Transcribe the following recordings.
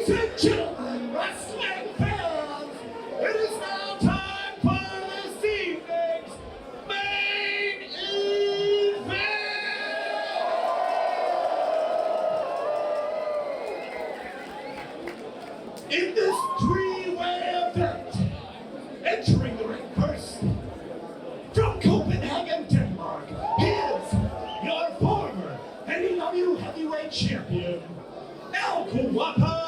Ladies and gentlemen, wrestling fans, it is now time for this evening's main event! In this three-way event, entering the ring first, from Copenhagen, Denmark, is your former NEW Heavyweight Champion, El Guapo!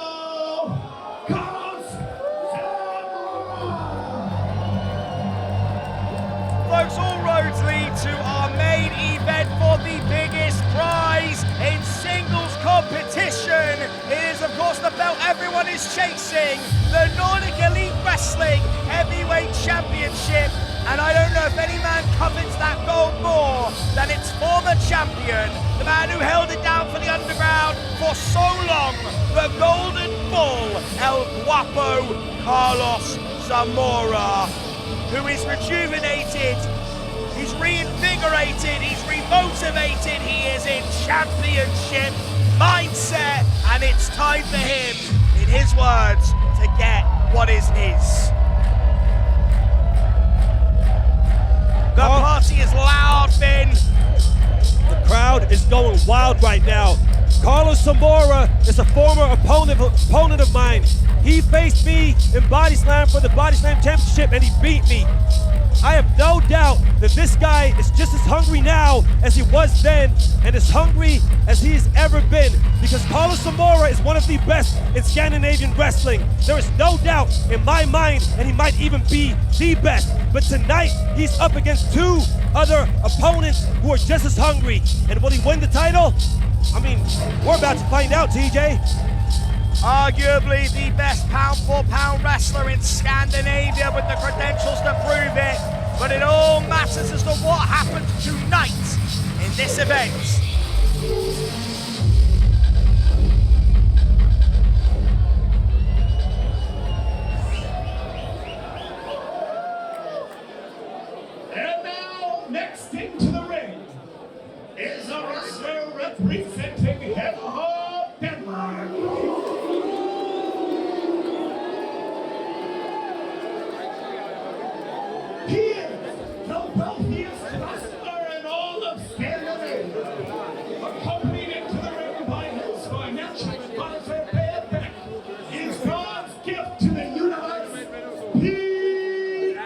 Folks, all roads lead to our main event for the biggest prize in singles competition. It is, of course, the belt everyone is chasing, the Nordic Elite Wrestling Heavyweight Championship. And I don't know if any man covets that gold more than its former champion, the man who held it down for the underground for so long, the Golden Bull, El Guapo Carlos Zamora, who is rejuvenated, he's reinvigorated, he's remotivated, he is in championship mindset, and it's time for him, in his words, to get what is his. The party is loud, Finn. The crowd is going wild right now. Carlos Zamora is a former opponent of mine. He faced me in Body Slam for the Body Slam Championship and he beat me. I have no doubt that this guy is just as hungry now as he was then and as hungry as he has ever been, because Carlos Zamora is one of the best in Scandinavian wrestling. There is no doubt in my mind, and he might even be the best. But tonight, he's up against two other opponents who are just as hungry. And will he win the title? I mean, we're about to find out, TJ. Arguably the best pound-for-pound wrestler in Scandinavia with the credentials to prove it. But it all matters as to what happens tonight in this event. And now, next into the ring is a wrestler representing Hellerup, Denmark. He is the wealthiest wrestler in all of Scandinavia, accompanied into the ring by his financial advisor, Bea Bech, is God's gift to the universe, Phoenix!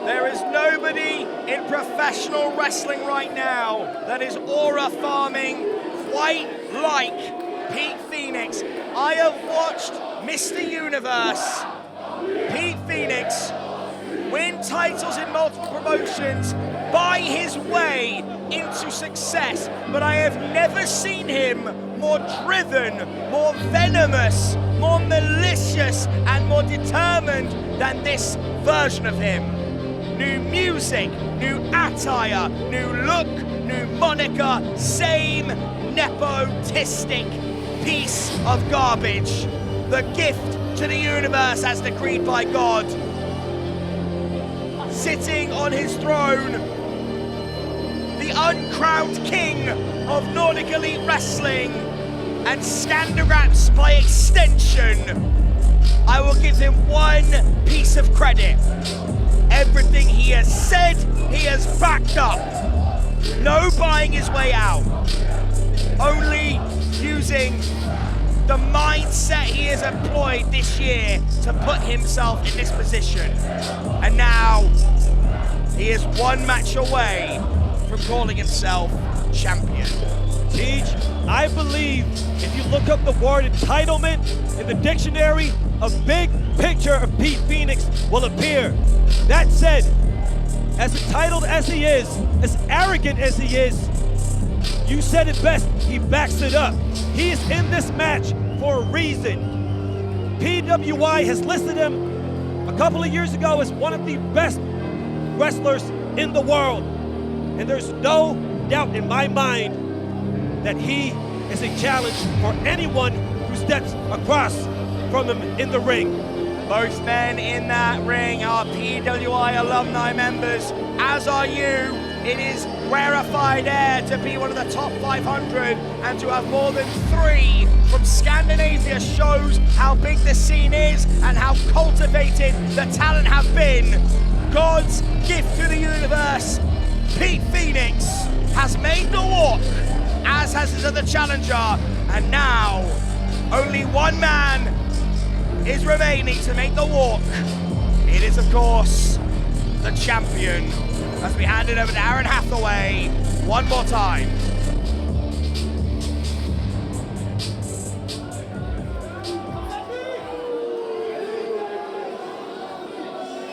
There is nobody in professional wrestling right now that is aura farming quite like Pete Phoenix. I have watched Mr. Universe, Pete Phoenix, win titles in multiple promotions, buy his way into success, but I have never seen him more driven, more venomous, more malicious, and more determined than this version of him. New music, new attire, new look, new moniker, same nepotistic piece of garbage. The gift to the universe as decreed by God. Sitting on his throne, the uncrowned king of Nordic Elite Wrestling and Scandinavians by extension. I will give him one piece of credit. Everything he has said, he has backed up. No buying his way out. Only using the mindset he has employed this year to put himself in this position. And now, he is one match away from calling himself champion. Teach, I believe if you look up the word entitlement in the dictionary, a big picture of Pete Phoenix will appear. That said, as entitled as he is, as arrogant as he is, you said it best, he backs it up. He is in this match for a reason. PWI has listed him a couple of years ago as one of the best wrestlers in the world. And there's no doubt in my mind that he is a challenge for anyone who steps across from him in the ring. Most men in that ring are PWI alumni members, as are you. It is rarefied air to be one of the top 500 and to have more than 3 from Scandinavia shows how big the scene is and how cultivated the talent have been. God's gift to the universe, Pete Phoenix, has made the walk, as has his other challenger, and now only one man is remaining to make the walk. It is, of course, the champion, as we hand it over to Aaron Hathaway one more time.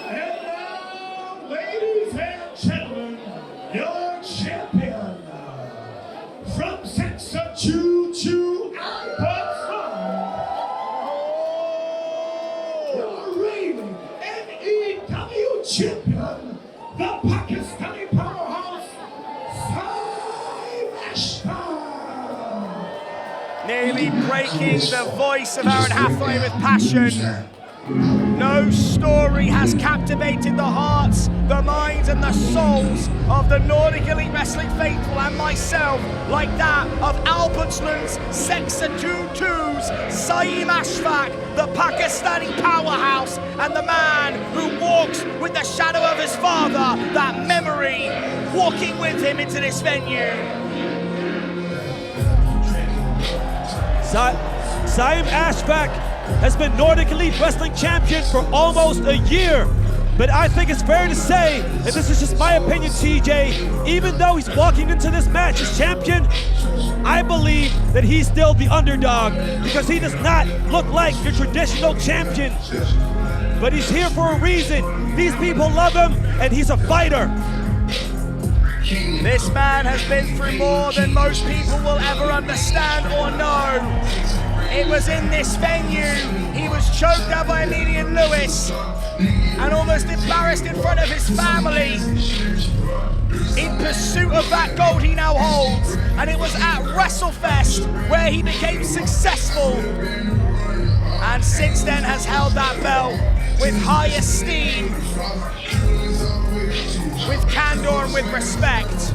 And now, ladies and gentlemen, your champion from Sexa Choo Choo your reigning NEW champion, the Pakistani Powerhouse, Sim Ashvak. Nearly breaking the voice of Aaron Hathaway with passion. No story has captivated the hearts, the minds and the souls of the Nordic Elite Wrestling faithful and myself like that of Albertsland's Sexa 2-2's Saim Ashfaq, the Pakistani Powerhouse, and the man who walks with the shadow of his father, that memory walking with him into this venue. Sim Ashvak has been Nordic Elite Wrestling Champion for almost a year. But I think it's fair to say, and this is just my opinion, TJ, even though he's walking into this match as champion, I believe that he's still the underdog because he does not look like your traditional champion. But he's here for a reason. These people love him, and he's a fighter. This man has been through more than most people will ever understand or know. It was in this venue, he was choked out by Emilian Lewis and almost embarrassed in front of his family in pursuit of that gold he now holds. And it was at WrestleFest where he became successful, and since then has held that belt with high esteem, with candor and with respect.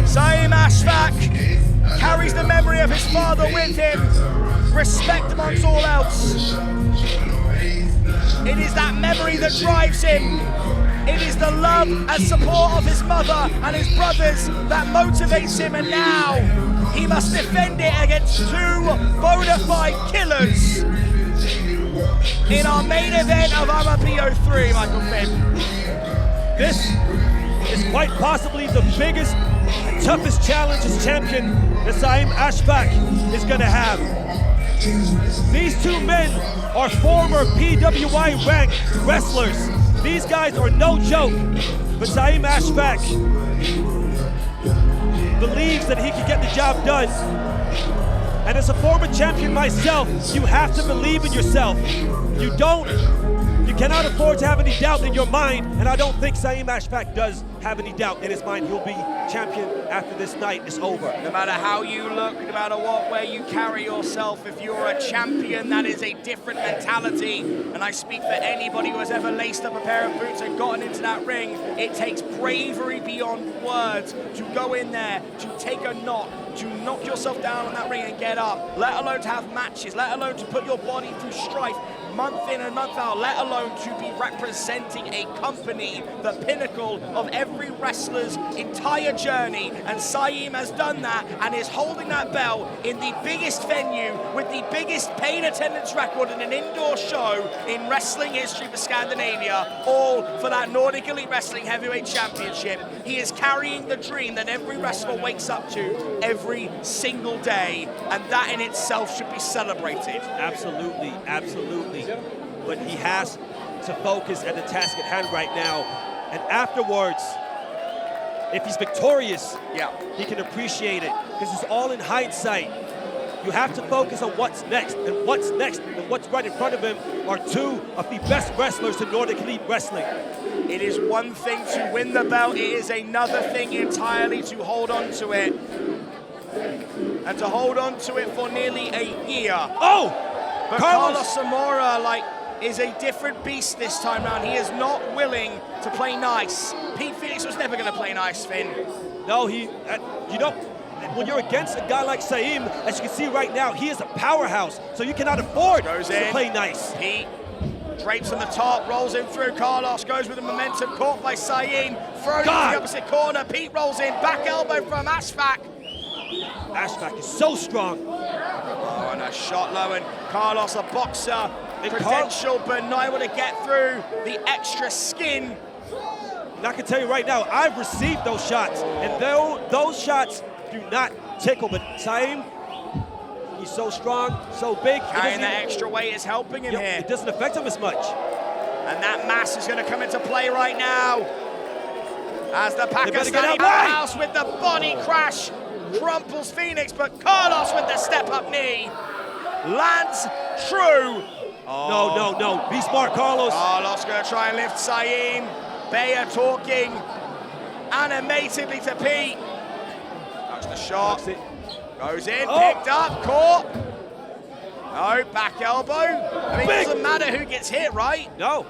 Saim Ashvak carries the memory of his father with him. Respect amongst all else. It is that memory that drives him. It is the love and support of his mother and his brothers that motivates him, and now he must defend it against 2 bona fide killers in our main event of Amager Bio 3, Michael Finn. This is quite possibly the biggest and toughest challenge as champion that Saim Ashvak is going to have. These 2 men are former PWI ranked wrestlers. These guys are no joke, but Saim Ashvak believes that he can get the job done. And as a former champion myself, you have to believe in yourself. You cannot afford to have any doubt in your mind, and I don't think Saim Ashvak does have any doubt in his mind. He'll be champion after this night is over. No matter how you look, no matter what way you carry yourself, if you're a champion, that is a different mentality. And I speak for anybody who has ever laced up a pair of boots and gotten into that ring. It takes bravery beyond words to go in there, to take a knock, to knock yourself down on that ring and get up, let alone to have matches, let alone to put your body through strife month in and month out, let alone to be representing a company, the pinnacle of every wrestler's entire journey. And Saim has done that and is holding that belt in the biggest venue with the biggest paid attendance record in an indoor show in wrestling history for Scandinavia, all for that Nordic Elite Wrestling Heavyweight Championship. He is carrying the dream that every wrestler wakes up to every single day, and that in itself should be celebrated. Absolutely, absolutely. But he has to focus at the task at hand right now. And afterwards, if he's victorious, he can appreciate it, because it's all in hindsight. You have to focus on what's next, and what's next and what's right in front of him are two of the best wrestlers in Nordic Elite Wrestling. It is one thing to win the belt, it is another thing entirely to hold on to it. And to hold on to it for nearly a year. Oh! But Carlos Zamora, like, is a different beast this time round. He is not willing to play nice. Pete Phoenix was never going to play nice, Finn. No, you don't. When you're against a guy like Saim, as you can see right now, he is a powerhouse, so you cannot afford to play nice. Pete drapes on the top, rolls him through. Carlos goes with the momentum, caught by Saim, throws into the opposite corner. Pete rolls in, back elbow from Ashfaq. Ashfaq is so strong. Oh, and a shot low, and Carlos, a boxer, potential, but not able to get through the extra skin. And I can tell you right now, I've received those shots, and those shots do not tickle, but Saim, he's so strong, so big. Carrying that extra weight is helping him here. It doesn't affect him as much. And that mass is going to come into play right now. As the Pakistani Powerhouse with the body crash crumples Phoenix, but Carlos with the step-up knee lands true. Oh. No. Be smart, Carlos. Carlos going to try and lift Saim. Bea talking animatedly to Pete. That's the shot. Goes in, picked up, caught. No, back elbow. I mean, it doesn't matter who gets hit, right? No.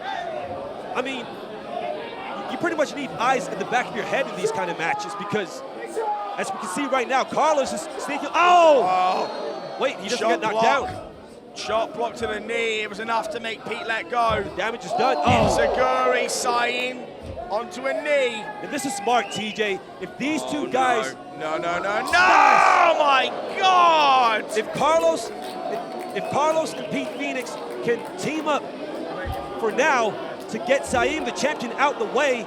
I mean, you pretty much need eyes in the back of your head in these kind of matches because, as we can see right now, Carlos is sneaking. Oh! Wait, he doesn't get knocked down. Shot block to the knee. It was enough to make Pete let go. Damage is done. Saguri, Saim onto a knee. And this is smart, TJ. If these two guys... No, oh my God! If Carlos and Pete Phoenix can team up for now to get Saim, the champion, out the way,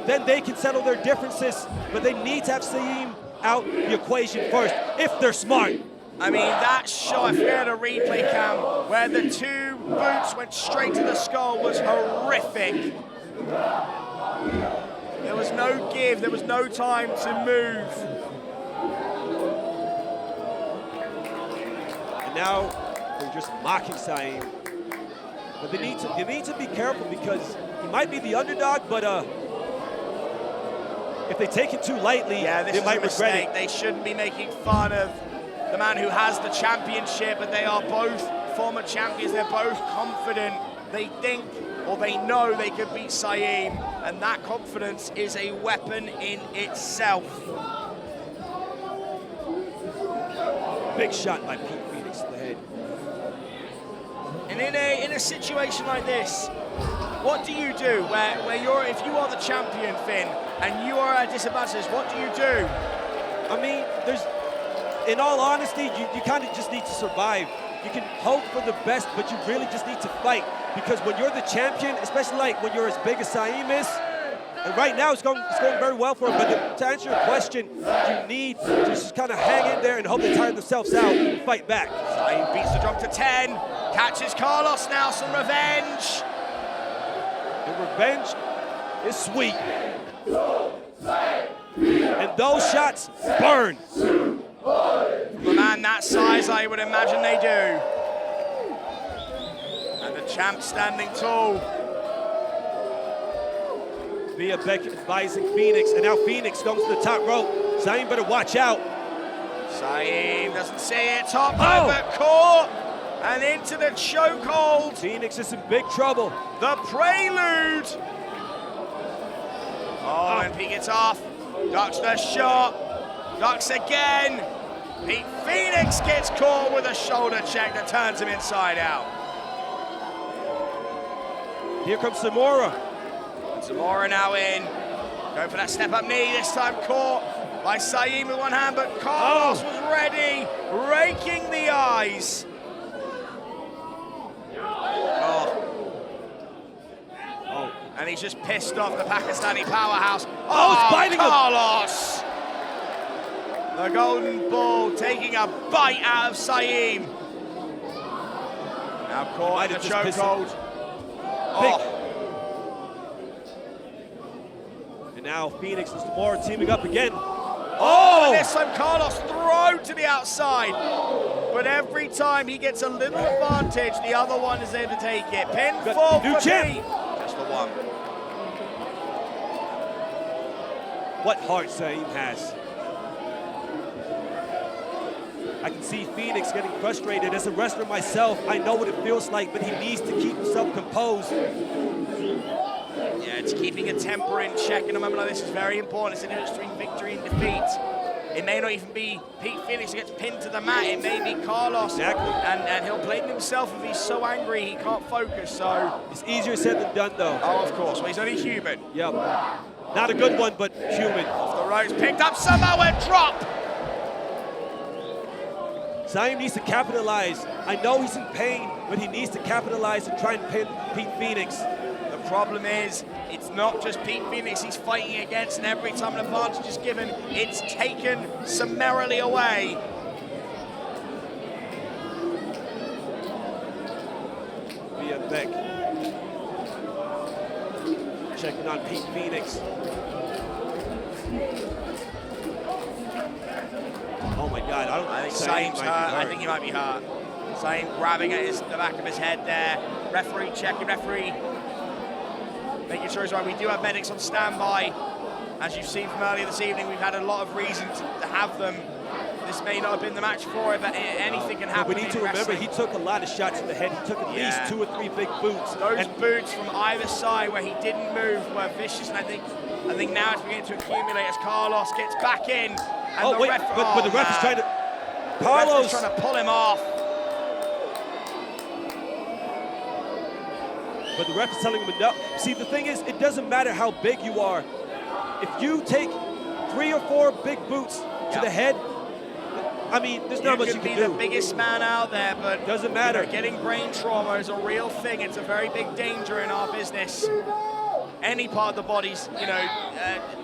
then they can settle their differences, but they need to have Saim out the equation first, if they're smart. I mean, that shot, if we had a replay cam, where the two boots went straight to the skull was horrific. There was no give, there was no time to move. And now they're just mocking Saim. But they need to be careful because he might be the underdog, but if they take it too lightly, they might regret it. They shouldn't be making fun of the man who has the championship, and they are both former champions. They're both confident. They think, or they know they could beat Saim, and that confidence is a weapon in itself. Big shot by Pete Phoenix to the head. And in a situation like this, what do you do where if you are the champion, Finn, and you are at disadvantage, what do you do? I mean, in all honesty, you kind of just need to survive. You can hope for the best, but you really just need to fight. Because when you're the champion, especially like when you're as big as Saim is, and right now it's going very well for him, but to answer your question, you need to just kind of hang in there and hope they tire themselves out and fight back. Saim beats the drum to 10, catches Carlos now, some revenge. The revenge is sweet. And those shots burn. From a man that size, I would imagine they do. And the champ standing tall. Bea Bech advising Phoenix, and now Phoenix comes to the top rope. Saim better watch out. Saim doesn't see it, top rope, but caught, and into the chokehold. Phoenix is in big trouble. The prelude. Oh, and Pete gets off, ducks the shot, ducks again. Pete Phoenix gets caught with a shoulder check that turns him inside out. Here comes Zamora. Zamora now in, going for that step-up knee, this time caught by Saim with one hand, but Carlos was ready, raking the eyes. And he's just pissed off the Pakistani Powerhouse. It's biting Carlos! The Golden Bull taking a bite out of Saim. Now caught in the chokehold. And now Phoenix and Zamora teaming up again. And this time Carlos thrown to the outside. but every time he gets a little advantage, the other one is there to take it. Pinfall New for champ. Pete. Just the one. What heart Saim has. I can see Phoenix getting frustrated. As a wrestler myself, I know what it feels like, but he needs to keep himself composed. Yeah, it's keeping a temper in check in a moment like this is very important. It's an difference between victory and defeat. It may not even be Pete Phoenix who gets pinned to the mat. It may be Carlos. Exactly. And he'll blame himself if he's so angry he can't focus, so. It's easier said than done, though. Oh, of course. Well, he's only human. Yep. Not a good one, but human. Off the ropes, picked up somehow and drop. Saim needs to capitalize. I know he's in pain, but he needs to capitalize and try and pin Pete Phoenix. The problem is, it's not just Pete Phoenix he's fighting against, and every time an advantage is given, it's taken summarily away. Bea Bech checking on Pete Phoenix. Oh my God, I think Saim's hurt. I think he might be hurt. Saim grabbing at the back of his head there. Referee checking, referee making sure he's right. We do have medics on standby. As you've seen from earlier this evening, we've had a lot of reason to have them. This may not have been the match for it, but anything can happen. We need to remember, he took a lot of shots in the head. He took at least 2 or 3 big boots. Those boots from either side where he didn't move were vicious, and I think now it's beginning to accumulate as Carlos gets back in. And but the ref is trying to. Carlos is trying to pull him off. But the ref is telling him no. See, the thing is, it doesn't matter how big you are. If you take 3 or 4 big boots to the head, I mean, there's not much you can do. You could be the biggest man out there, but doesn't matter. You know, getting brain trauma is a real thing. It's a very big danger in our business. Any part of the body's, you know,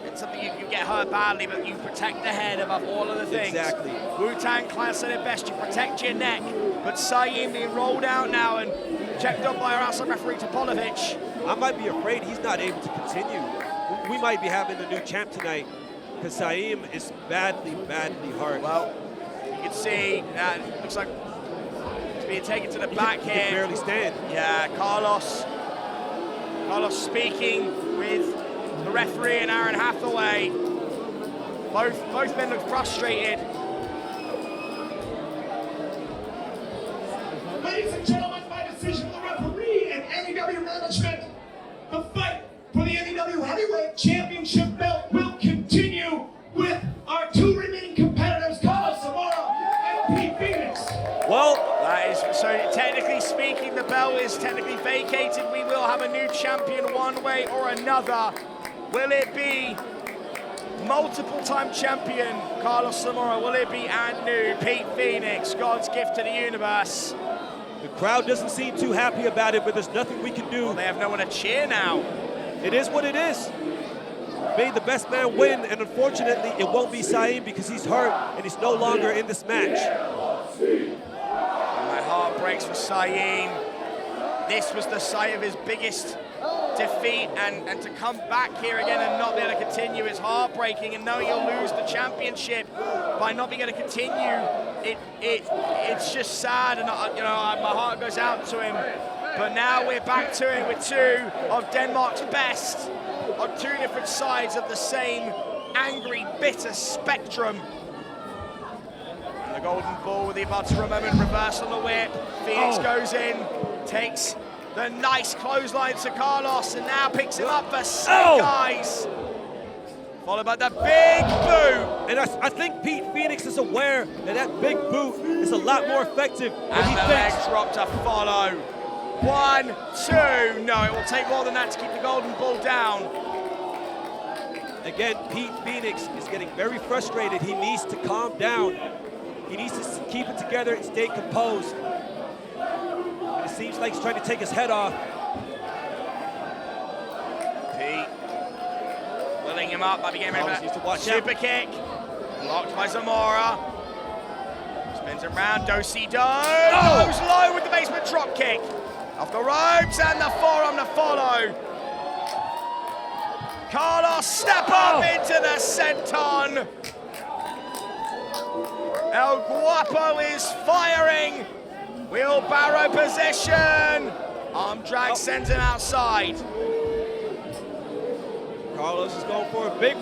it's something you get hurt badly, but you protect the head above all of the things. Exactly. Wu-Tang Clan said it best, you protect your neck. But Saim being rolled out now and checked up by our outside referee Topolovic. I might be afraid he's not able to continue. We might be having a new champ tonight because Saim is badly, badly hurt. Well, you can see, looks like it's being taken to the back here. He can barely stand. Yeah, Carlos speaking with the referee an hour and a half away. Both men look frustrated. Ladies and gentlemen, by decision of the referee and NEW management, the fight for the NEW Heavyweight Championship belt will continue with our 2 remaining competitors, Zamora and Pete Phoenix. Well, that is, so technically speaking, the belt is technically vacated. We will have a new champion one way or another. Will it be multiple-time champion Carlos Zamora? Will it be and new Pete Phoenix, God's gift to the universe? The crowd doesn't seem too happy about it, but there's nothing we can do. Well, they have no one to cheer now. It is what it is. May the best man win, and unfortunately, it won't be Saim because he's hurt and he's no longer in this match. My heart breaks for Saim. This was the site of his biggest defeat, and to come back here again and not be able to continue is heartbreaking, and knowing he'll lose the championship by not being able to continue, it's just sad, and you know, my heart goes out to him. But now we're back to it with 2 of Denmark's best on 2 different sides of the same angry, bitter spectrum. And the Golden Bull with the Amager moment, reverse on the whip. Phoenix goes in, takes the nice clothesline to Carlos, and now picks him up for snake eyes. Followed by the big boot. And I think Pete Phoenix is aware that that big boot is a lot more effective than And he the thinks. leg drop to follow. 1, 2. No, it will take more than that to keep the Golden Bull down. Again, Pete Phoenix is getting very frustrated. He needs to calm down. He needs to keep it together and stay composed. And it seems like he's trying to take his head off. Pete willing him up by beginning Needs to watch super out. kick. Blocked by Zamora. Spins around, do-si-do. Goes low with the basement drop kick. Off the ropes and the forearm to follow. Carlos step up into the senton. El Guapo is firing. Wheelbarrow position. Arm drag sends him outside. Carlos is going for a big.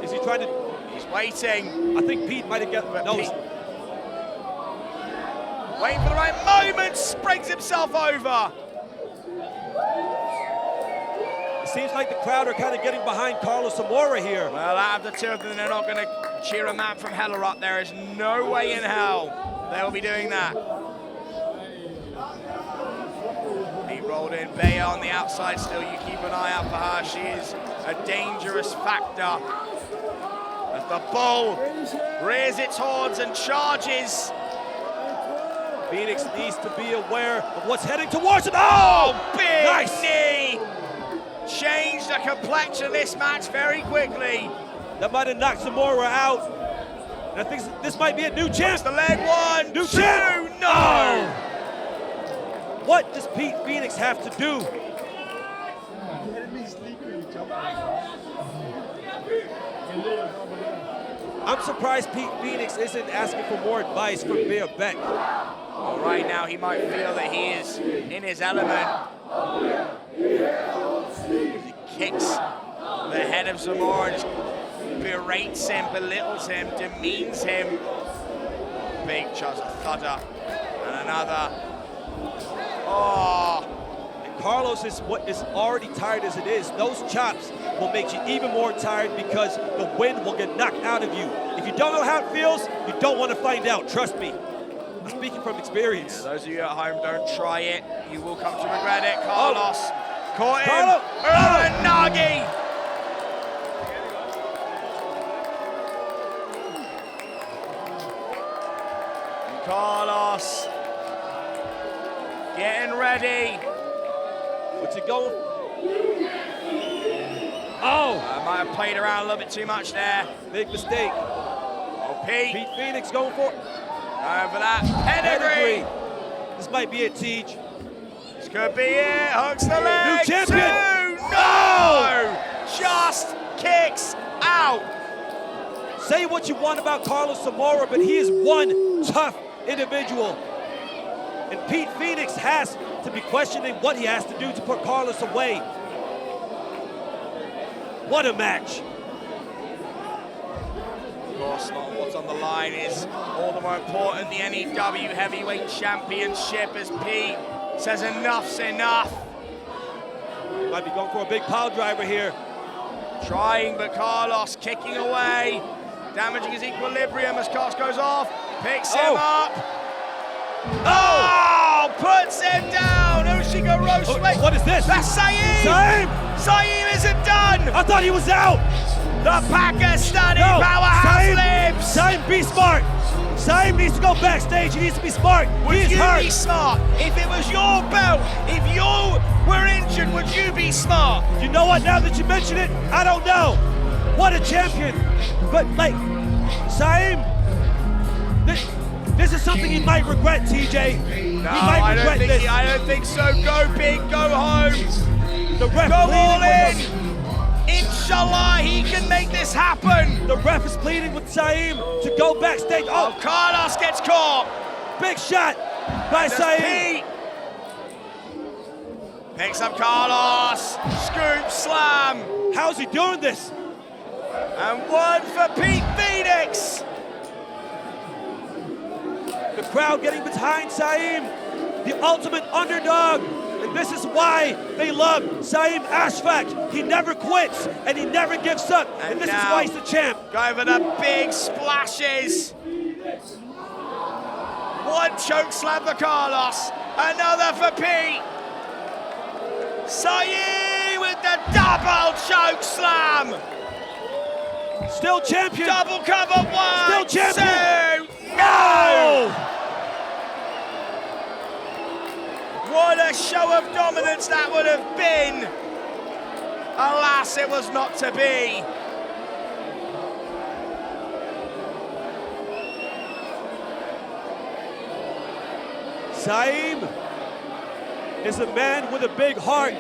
Is he trying to? He's waiting. I think Pete might have got. No. Waiting for the right moment. Springs himself over. It seems like the crowd are kind of getting behind Carlos Zamora here. Well, out of the two of them, they're not going to cheer a man from Hellerup. There is no way in hell they'll be doing that. He rolled in. Bea on the outside still. You keep an eye out for her. She is a dangerous factor. As the bull rears its horns and charges. Phoenix needs to be aware of what's heading towards him. Oh, big nice knee. Changed the complexion of this match very quickly. That might have knocked Zamora out. And I think this might be a new champ. The leg one, new two, champ. no. Oh. What does Pete Phoenix have to do? I'm surprised Pete Phoenix isn't asking for more advice from Bea Bech. Well, right now he might feel that he is in his element. He kicks the head of Zamora and just berates him, belittles him, demeans him. Big shots, a thudder, and another. Oh. And Carlos is already tired as it is. Those chops will make you even more tired because the wind will get knocked out of you. If you don't know how it feels, you don't want to find out, trust me. I'm speaking from experience. Yeah, those of you at home, don't try it. You will come to regret it. Carlos caught him. Nagi. Carlos getting ready. What's it going? Oh! I might have played around a little bit too much there. Big mistake. Oh, Pete. Pete Phoenix going for over that pedigree. This might be it, Teej. This could be it. Hooks the leg. New champion. No! Just kicks out. Say what you want about Carlos Zamora, but he is one tough individual. And Pete Phoenix has to be questioning what he has to do to put Carlos away. What a match. Of course not. What's on the line is all the more important. The NEW Heavyweight Championship, as Pete says enough's enough. Might be going for a big pile driver here. Trying, but Carlos kicking away. Damaging his equilibrium as Carlos goes off. Picks him up. Oh! Puts him down. Ushika Roast. What is this? That's Saim. Saim! Saim isn't done. I thought he was out. The Pakistani Powerhouse lives. Saim, be smart. Saim needs to go backstage. He needs to be smart. Would He's you hurt. be smart? If it was your belt, if you were injured, would you be smart? You know what? Now that you mention it, I don't know. What a champion. But like, Saim, this is something he might regret, TJ. No, I don't think so. Go big, go home. The ref go all in. Inshallah, he can make this happen. The ref is pleading with Saim to go backstage. Oh, Carlos gets caught. Big shot by Saim. Picks up Carlos. Scoop slam. How's he doing this? And one for Pete Phoenix. The crowd getting behind Saim, the ultimate underdog. And this is why they love Sim Ashvak. He never quits and he never gives up. And this is why he's the champ. Go for the big splashes. One choke slam for Carlos, another for Pete. Saim with the double choke slam. Still champion. Double cover one. Still champion. Two. No! What a show of dominance that would have been. Alas, it was not to be. Saim is a man with a big heart,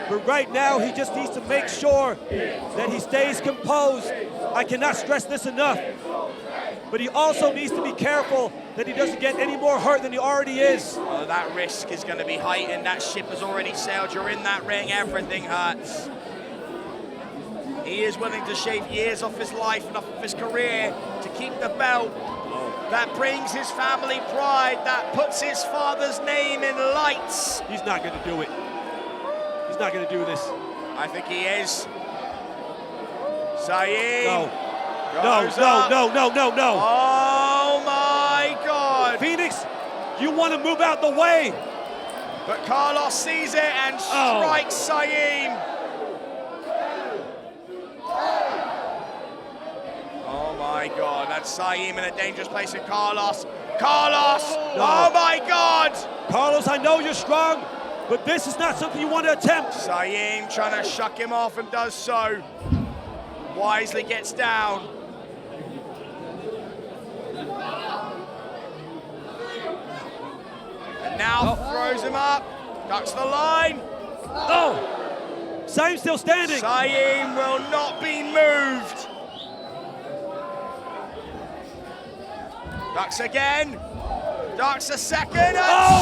but right now he just needs to make sure that he stays composed. I cannot stress this enough. but he also needs to be careful that he doesn't get any more hurt than he already is. Oh, that risk is going to be heightened. That ship has already sailed. You're in that ring, everything hurts. He is willing to shave years off his life and off of his career to keep the belt. That brings his family pride, that puts his father's name in lights. He's not going to do it. He's not going to do this. I think he is. Saim. No. goes up. No. Oh my God. Phoenix, you want to move out the way. But Carlos sees it and strikes Saim. Oh my God, that's Saim in a dangerous place with Carlos. Carlos, oh my God. Carlos, I know you're strong, but this is not something you want to attempt. Saim trying to shuck him off and does so. Wisely gets down. And now throws him up, ducks the line. Oh, Saim's still standing. Saim will not be moved. Ducks again. Ducks a second. And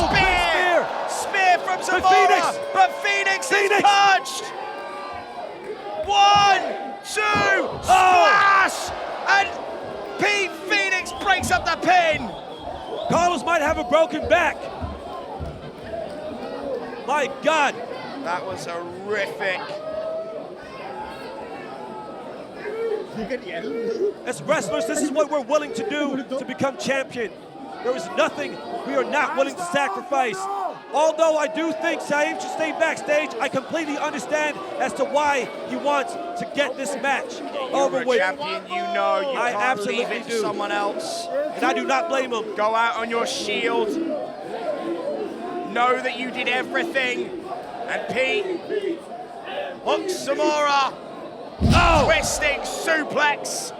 spear! Spear from Zamora. But Phoenix is punched. 1, 2, splash! And Pete Phoenix breaks up the pin. Carlos might have a broken back. My God. That was horrific. As wrestlers, this is what we're willing to do to become champion. There is nothing we are not willing to sacrifice. Although I do think Saim should stay backstage, I completely understand as to why he wants to get this match over with. Champion, you know you I can't absolutely leave it to do. someone else. And I do not blame him. Go out on your shield. Know that you did everything. And Pete hooks Zamora. Twisting suplex.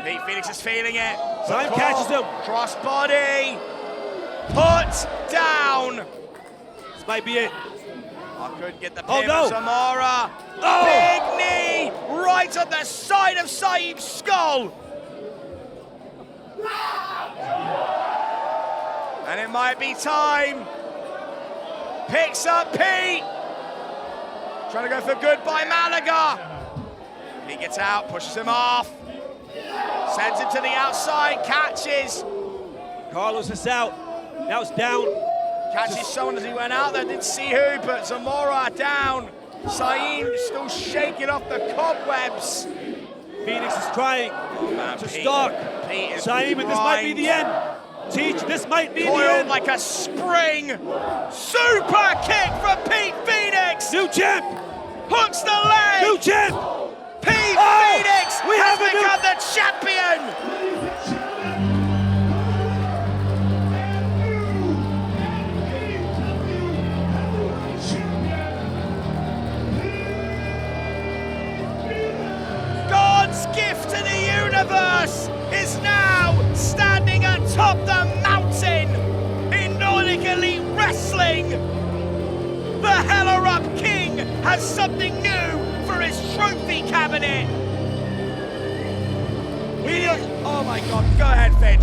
Pete Phoenix is feeling it. Saim catches him. Crossbody. Put down. This might be it. I couldn't get the pin no. of Zamora. Big knee right on the side of Saim's skull. And it might be time. Picks up Pete. Trying to go for good by Malaga. He gets out, pushes him off. Sends him to the outside, catches. Carlos is out. Now it's down. Catches someone as he went out there, didn't see who, but Zamora down. Saim still shaking off the cobwebs. Phoenix is trying to stalk Saim, and this might be the end. Teach, this might be the end. Like a spring. Super kick from Pete Phoenix. New champ. Hooks the leg. New champ. Pete Phoenix we has have become the champion. God's gift to the universe is now standing atop the mountain in Nordic Elite Wrestling. The Hellerup King has something new for his trophy cabinet. Oh my God, go ahead, Finn.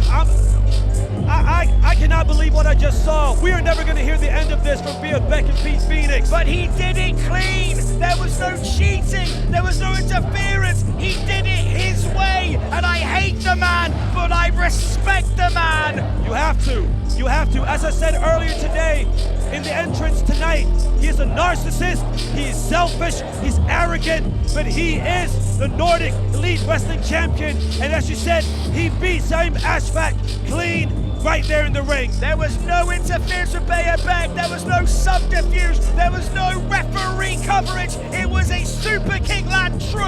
I cannot believe what I just saw. We are never going to hear the end of this from Bea Bech and Pete Phoenix. But he did it clean. There was no cheating. There was no interference. He did it his way. And I hate the man, but I respect the man. You have to. You have to. As I said earlier today, in the entrance tonight, he is a narcissist, he is selfish, he's arrogant, but he is the Nordic Elite Wrestling Champion. And as you said, he beat Sim Ashvak clean right there in the ring. There was no interference with Bea Bech. There was no subterfuge. There was no referee coverage. It was a Super King land true.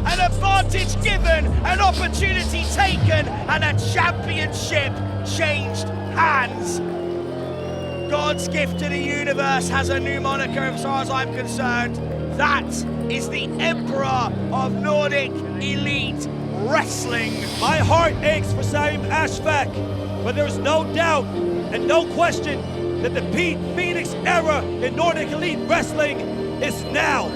An advantage given, an opportunity taken, and a championship changed hands. God's gift to the universe has a new moniker as far as I'm concerned. That is the Emperor of Nordic Elite Wrestling. My heart aches for Sim Ashvak, but there is no doubt and no question that the Pete Phoenix era in Nordic Elite Wrestling is now.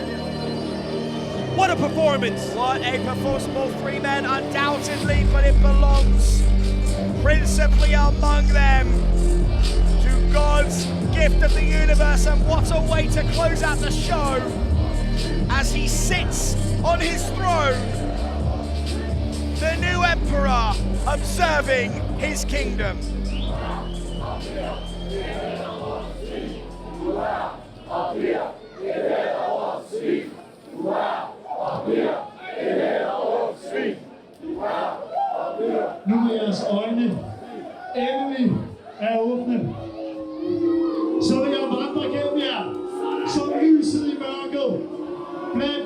What a performance! What a performance from all three men, undoubtedly, but it belongs principally among them to God's gift of the universe. And what a way to close out the show as he sits on his throne, the new emperor observing his kingdom. Nu er jeres øjne endelig er åbne. Så vil jeg vandre gennem jer som lyset i mørket. Blandt